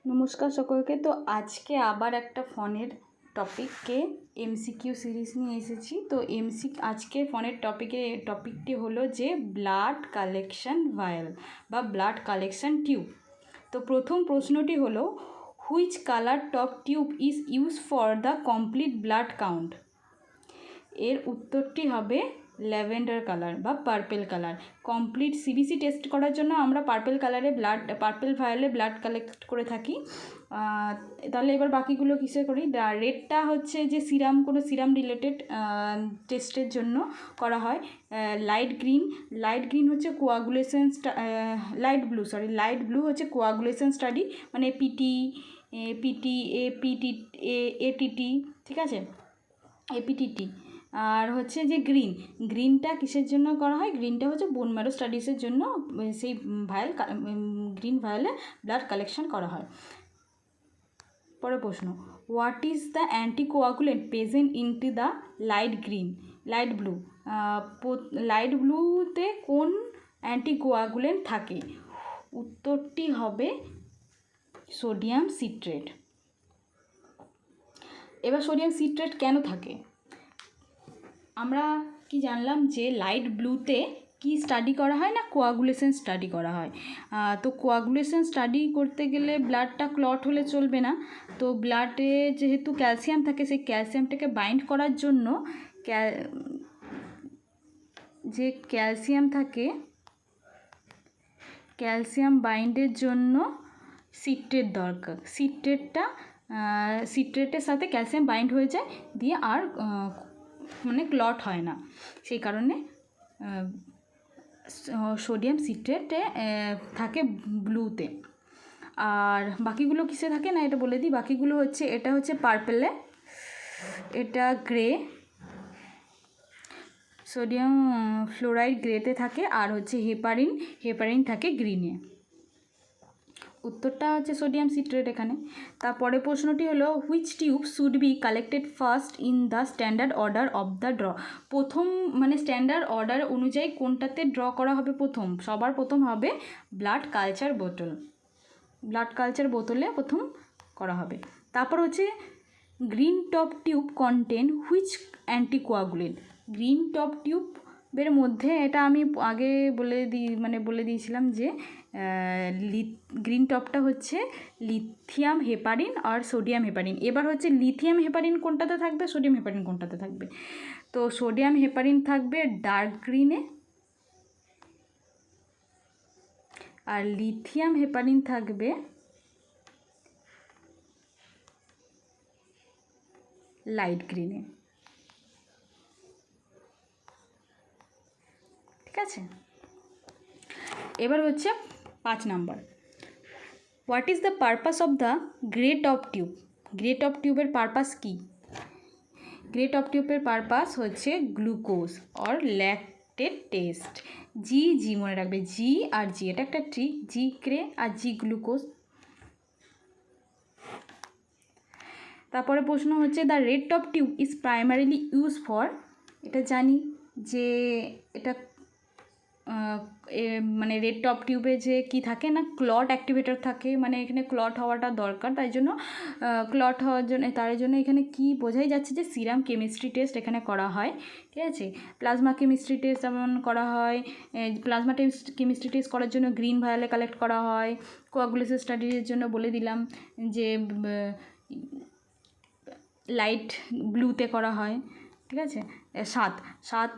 নমস্কার সকলকে। তো আজকে আবার একটা ফোনের টপিককে এমসিকিউ সিরিজ নিয়ে এসেছি। তো আজকে ফোনের টপিকটি হলো যে ব্লাড কালেকশন ভায়াল বা ব্লাড কালেকশন টিউব। তো প্রথম প্রশ্নটি হলো, which colour top tube is use for the complete blood count? এর উত্তরটি হবে ল্যাভেন্ডার কালার বা purple colour. Complete CBC test করার জন্য আমরা পার্পেল ভায়োলে ব্লাড কালেক্ট করে থাকি। তাহলে এবার বাকিগুলো কিসে করি? রেডটা হচ্ছে যে কোনো সিরাম রিলেটেড টেস্টের জন্য করা হয়। লাইট গ্রিন হচ্ছে কোয়াগুলেশন, লাইট ব্লু হচ্ছে কোয়াগুলেশন স্টাডি, মানে এটিটি, ঠিক আছে, এপিটিটি। আর হচ্ছে যে গ্রিনটা কিসের জন্য করা হয়? গ্রিনটা হচ্ছে বোন ম্যারো স্টাডিজের জন্য সেই গ্রিন ভায়োলে ব্লাড কালেকশন করা হয়। পরের প্রশ্ন, what is the anticoagulant present into the light ব্লুতে কোন অ্যান্টিকোয়াগুলেন্ট থাকে? উত্তরটি হবে সোডিয়াম সিট্রেট। এবার সোডিয়াম সিট্রেট কেন থাকে? আমরা কি জানলাম যে লাইট ব্লুতে কি স্টাডি করা হয় না, কোয়াগুলেশন স্টাডি করা হয়। তো কোয়াগুলেশন স্টাডি করতে গেলে ব্লাডটা ক্লট হলে চলবে না। তো ব্লাডে যেহেতু ক্যালসিয়াম থাকে, সেই ক্যালসিয়ামটাকে বাইন্ড করার জন্য যে ক্যালসিয়াম থাকে, ক্যালসিয়াম বাইন্ডের জন্য সিট্রেট দরকার। সিট্রেটের সাথে ক্যালসিয়াম বাইন্ড হয়ে যায়, দিয়ে আর মানে ক্লট হয় না। সেই কারণে সোডিয়াম সিট্রেটে থাকে ব্লুতে। আর বাকিগুলো কিসে থাকে না এটা বলে দিই। বাকিগুলো হচ্ছে, এটা হচ্ছে পার্পেলে, এটা গ্রে, সোডিয়াম ফ্লোরাইড গ্রেতে থাকে, আর হচ্ছে হেপারিন থাকে গ্রিনে। উত্তরটা হচ্ছে সোডিয়াম সিট্রেট এখানে। তারপরে প্রশ্নটি হলো, which tube should be collected first in the standard order of the draw? Standard order অনুযায়ী কোনটাতে ড্র করা হবে? সবার প্রথম হবে ব্লাড কালচার বোতলে প্রথম করা হবে। তারপর হচ্ছে green top tube contain which anticoagulant? Green top টিউবের মধ্যে, এটা আমি আগে বলে দিয়েছিলাম যে গ্রিন টপটা হচ্ছে লিথিয়াম হেপারিন আর সোডিয়াম হেপারিন। এবার হচ্ছে লিথিয়াম হেপারিন কোনটাতে থাকবে, সোডিয়াম হেপারিন কোনটাতে থাকবে? তো সোডিয়াম হেপারিন থাকবে ডার্ক গ্রিনে, আর লিথিয়াম হেপারিন থাকবে লাইট গ্রিনে। ঠিক আছে, এবার হচ্ছে 5 number, what is the purpose of the grey top tube? Grey top টিউবের পারপাস কি? গ্রে টপ টিউবের পারপাস হচ্ছে গ্লুকোজ অর ল্যাকটেড টেস্ট। জি মনে রাখবে, জি আর জি, এটা একটা ট্রি, জি গ্রে আর জি গ্লুকোজ। তারপরে প্রশ্ন হচ্ছে, the red top tube is primarily use for? এটা জানি যে এটা মানে রেড টপ টিউবে যে কি থাকে না, ক্লট অ্যাক্টিভেটর থাকে, মানে এখানে ক্লট হওয়াটা দরকার, তাই জন্য তার জন্য এখানে কি বোঝাই যাচ্ছে যে সিরাম কেমিস্ট্রি টেস্ট এখানে করা হয়। ঠিক আছে, প্লাজমা কেমিস্ট্রি টেস্ট যেমন করা হয়, প্লাজমা কেমিস্ট্রি টেস্ট করার জন্য গ্রিন ভায়োলে কালেক্ট করা হয়। কোয়াগুলেশন স্টাডির জন্য বলে দিলাম যে লাইট ব্লুতে করা হয়। ঠিক আছে, সাত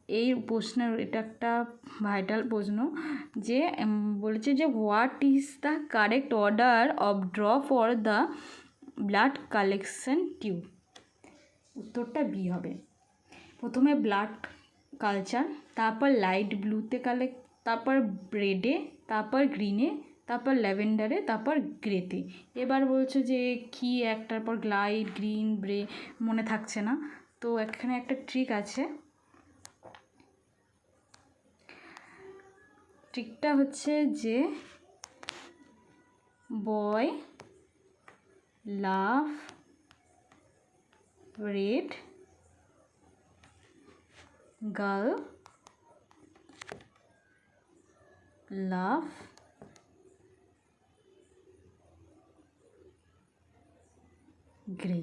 এই প্রশ্নের, এটা একটা ভাইটাল প্রশ্ন, যে বলেছে যে what is the correct order of draw for the blood collection tube? উত্তরটা বি হবে। প্রথমে ব্লাড কালচার, তারপর লাইট ব্লুতে তারপর রেডে, তারপর গ্রিনে, তারপর ল্যাভেন্ডারে, তারপর গ্রেতে। এবার বলছে যে কি একটার পর লাইট, গ্রিন, গ্রে মনে থাকছে না। তো এখানে একটা ট্রিক আছে, ট্রিকটা হচ্ছে যে boy love red, girl love grey.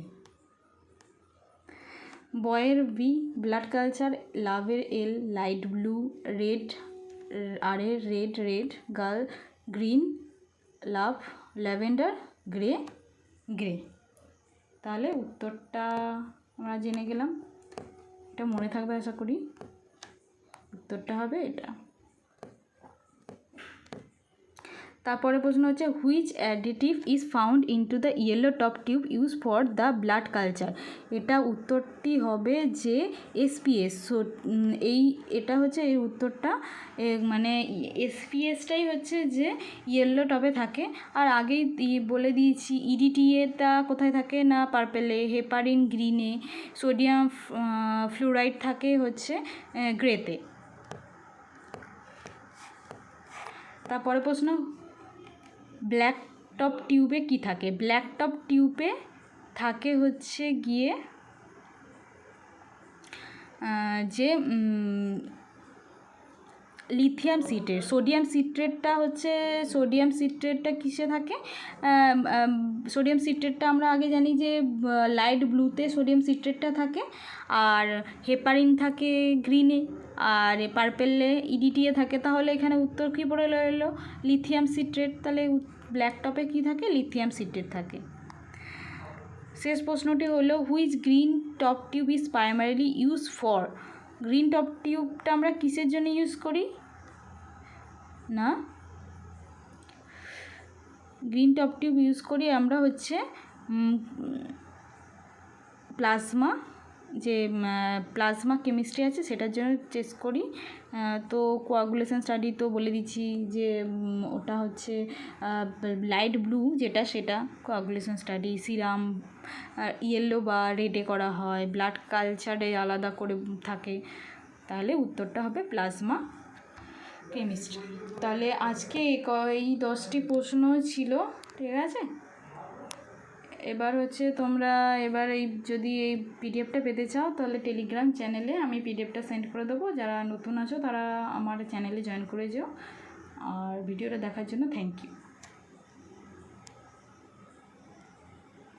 বয়ের বি ব্লাড কালচার, লাভের এল লাইট ব্লু, রেড আরের red, girl green, love lavender, grey grey. তাহলে উত্তরটা আমরা জেনে গেলাম, এটা মনে থাকবে আশা করি। উত্তরটা হবে এটা। তারপরে প্রশ্ন হচ্ছে which additive is found into the yellow top tube use for the blood culture. এটা উত্তরটি হবে যে এসপিএস। এটা হচ্ছে এই উত্তরটা, মানে এসপিএসটাই হচ্ছে যে ইয়েলো টপে থাকে। আর আগেই বলে দিয়েছি ইডিটিএটা কোথায় থাকে না পার্পেলে, হেপারিন গ্রিনে, সোডিয়াম ফ্লুরাইড থাকে হচ্ছে গ্রেতে। তারপরে প্রশ্ন ব্ল্যাক টপ টিউবে কি থাকে। ব্ল্যাক টপ টিউবে থাকে হচ্ছে গিয়ে যে লিথিয়াম সিট্রেট। সোডিয়াম সিট্রেটটা কিসে থাকে? সোডিয়াম সিট্রেটটা আমরা আগে জানি যে লাইট ব্লুতে সোডিয়াম সিট্রেটটা থাকে, আর হেপারিন থাকে গ্রিনে, আর পার্পেলে ইডিটিএ থাকে। তাহলে এখানে উত্তর কী পড়ে এলো? Lithium citrate. তাহলে ব্ল্যাক টপে কী থাকে? লিথিয়াম সিট্রেট থাকে। শেষ প্রশ্নটি হলো which green top tube is primarily use for. Green top টিউবটা আমরা কিসের জন্য ইউজ করি? না, গ্রিন টপ টিউব ইউজ করি আমরা হচ্ছে প্লাজমা, যে প্লাজমা কেমিস্ট্রি আছে সেটার জন্য টেস্ট করি। তো কোয়াগুলেশন স্টাডি তো বলে দিচ্ছি যে ওটা হচ্ছে লাইট ব্লু যেটা, সেটা কোয়াগুলেশন স্টাডি। সিরাম ইয়েলো বা রেডে করা হয়, ব্লাড কালচারে আলাদা করে থাকে। তাহলে উত্তরটা হবে প্লাজমা কেমিস্ট্রি। তাহলে আজকে এই 10টি প্রশ্ন ছিল, ঠিক আছে। এবার হচ্ছে তোমরা যদি এই পিডিএফটা পেতে চাও তাহলে টেলিগ্রাম চ্যানেলে আমি পিডিএফটা সেন্ড করে দেবো। যারা নতুন আছো তারা আমার চ্যানেলে জয়েন করে যেও। আর ভিডিওটা দেখার জন্য থ্যাংক ইউ।